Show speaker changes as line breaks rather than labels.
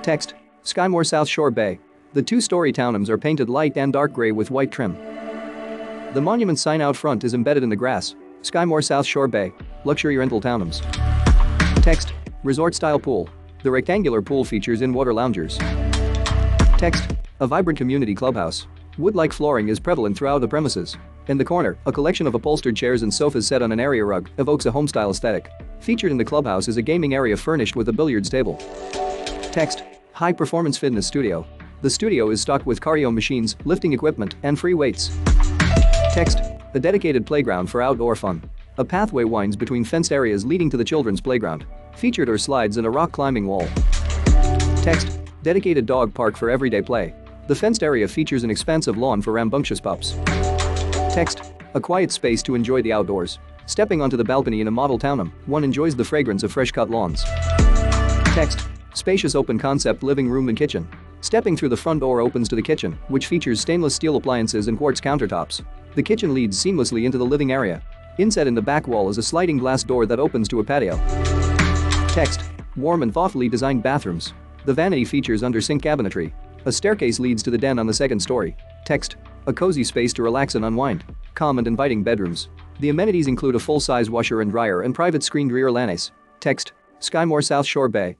Text: SkyMor Southshore Bay. The two-story townhomes are painted light and dark gray with white trim. The monument sign out front is embedded in the grass. SkyMor Southshore Bay. Luxury rental townhomes. Text: resort-style pool. The rectangular pool features in-water loungers. Text: a vibrant community clubhouse. Wood-like flooring is prevalent throughout the premises. In the corner, a collection of upholstered chairs and sofas set on an area rug evokes a home-style aesthetic. Featured in the clubhouse is a gaming area furnished with a billiards table. Text: high-performance fitness studio. The studio is stocked with cardio machines, lifting equipment, and free weights. Text: a dedicated playground for outdoor fun. A pathway winds between fenced areas leading to the children's playground. Featured are slides and a rock climbing wall. Text: dedicated dog park for everyday play. The fenced area features an expansive lawn for rambunctious pups. Text: a quiet space to enjoy the outdoors. Stepping onto the balcony in a model townhome, one enjoys the fragrance of fresh-cut lawns. Text: spacious open-concept living room and kitchen. Stepping through the front door opens to the kitchen, which features stainless steel appliances and quartz countertops. The kitchen leads seamlessly into the living area. Inset in the back wall is a sliding glass door that opens to a patio. Text: warm and thoughtfully designed bathrooms. The vanity features under-sink cabinetry. A staircase leads to the den on the second story. Text: a cozy space to relax and unwind. Calm and inviting bedrooms. The amenities include a full-size washer and dryer and private screened rear lanais. Text: SkyMor Southshore Bay.